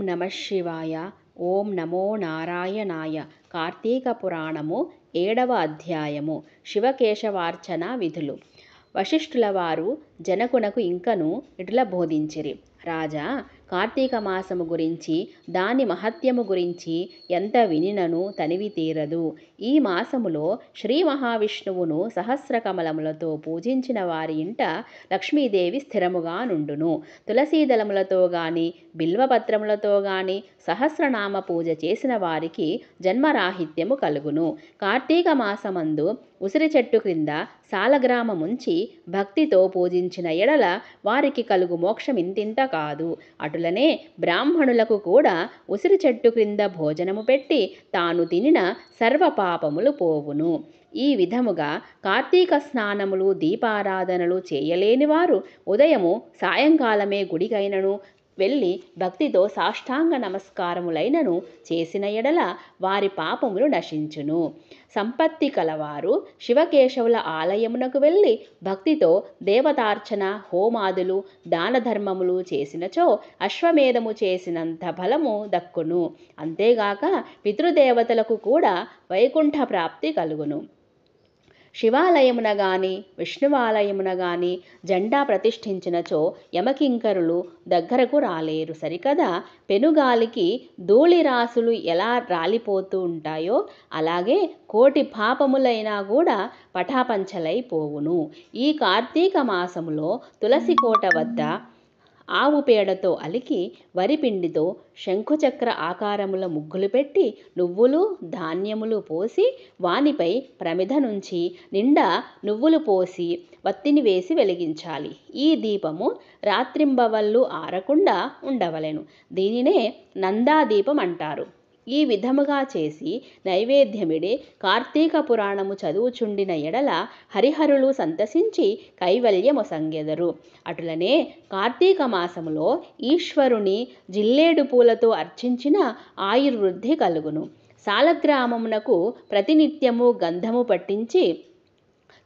నమః శివాయ. ఓం నమో నారాయణాయ. కార్తీక పురాణము 7వ అధ్యాయము. శివకేశవార్చన విధులు. వశిష్ఠుల వారు జనకునకు ఇంకను ఇటుల బోధించిరి. రాజా, కార్తీక మాసము గురించి దాని మహత్యము గురించి ఎంత వినినను తనివి తీరదు. ఈ మాసములో శ్రీ మహావిష్ణువును సహస్రకమలములతో పూజించిన వారి ఇంట లక్ష్మీదేవి స్థిరముగా నుండును. తులసీదళములతో గాని బిల్వపత్రములతో గాని సహస్రనామ పూజ చేసిన వారికి జన్మరాహిత్యము కలుగును. కార్తీక మాసమందు ఉసిరి చెట్టు క్రింద సాలగ్రామముంచి భక్తితో పూజించిన ఎడల వారికి కలుగు మోక్షమింతింత కాదు. అటులనే బ్రాహ్మణులకు కూడా ఉసిరి చెట్టు క్రింద భోజనము పెట్టి తాను తినిన సర్వ పాపములు పోవును. ఈ విధముగా కార్తీక స్నానములు దీపారాధనలు చేయలేని వారు ఉదయము సాయంకాలమే గుడికైనను వెళ్ళి భక్తితో సాష్టాంగ నమస్కారములైనను చేసిన ఎడల వారి పాపములు నశించును. సంపత్తి కలవారు శివకేశవుల ఆలయమునకు వెళ్ళి భక్తితో దేవతార్చన హోమాదులు దానధర్మములు చేసినచో అశ్వమేధము చేసినంత ఫలము దక్కును. అంతేగాక పితృదేవతలకు కూడా వైకుంఠ ప్రాప్తి కలుగును. శివాలయమున గాని విష్ణువాలయమున గాని జెండా ప్రతిష్ఠించినచో యమకింకరులు దగ్గరకు రాలేరు సరికదా. పెనుగాలికి ధూళి రాసులు ఎలా రాలిపోతూ ఉంటాయో అలాగే కోటి పాపములైనా కూడా పటాపంచలైపోవును. ఈ కార్తీక మాసములో తులసి కోట వద్ద ఆవు పేడతో అలికి వరిపిండితో శంఖుచక్ర ఆకారముల ముగ్గులు పెట్టి నువ్వులు ధాన్యములు పోసి వానిపై ప్రమిద నుంచి నిండా నువ్వులు పోసి వత్తిని వేసి వెలిగించాలి. ఈ దీపము రాత్రింబవళ్ళు ఆరకుండా ఉండవలెను. దీనినే నందాదీపం అంటారు. ఈ విధముగా చేసి నైవేద్యమిడి కార్తీక పురాణము చదువుచుండిన ఎడల హరిహరులు సంతసించి కైవల్యమొసంగెదరు. అటులనే కార్తీక మాసములో ఈశ్వరుని జిల్లేడు పూలతో అర్చించిన ఆయుర్వృద్ధి కలుగును. సాలగ్రామమునకు ప్రతినిత్యము గంధము పట్టించి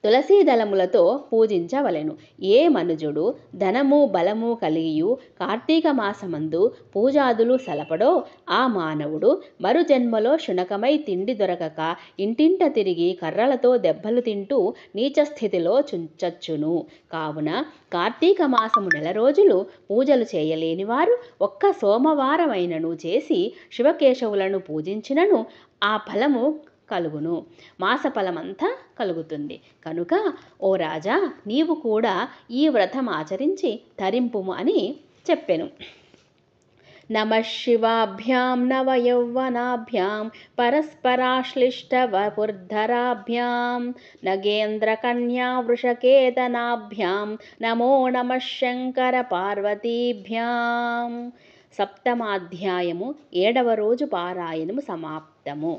తులసీదళములతో పూజించవలెను. ఏ మనుజుడు ధనము బలము కలిగియు కార్తీక మాసమందు పూజాదులు సలపడో ఆ మానవుడు మరు జన్మలో శునకమై తిండి దొరకక ఇంటింట తిరిగి కర్రలతో దెబ్బలు తింటూ నీచస్థితిలో చచ్చును. కావున కార్తీక మాసము 9 రోజులు పూజలు చేయలేని వారు ఒక్క సోమవారమైనను చేసి శివకేశవులను పూజించినను ఆ ఫలము కలుగును. మాసఫలమంతా కలుగుతుంది. కనుక ఓ రాజా, నీవు కూడా ఈ వ్రతం ఆచరించి తరింపుము అని చెప్పెను. నమః శివాభ్యాం నవయౌవనాభ్యాం పరస్పరాశ్లిష్టవపుర్ధరాభ్యాం నగేంద్రకన్యా వృషకేతనాభ్యాం నమో నమః శంకర పార్వతీభ్యాం. 7వ అధ్యాయము 7వ రోజు పారాయణము సమాప్తము.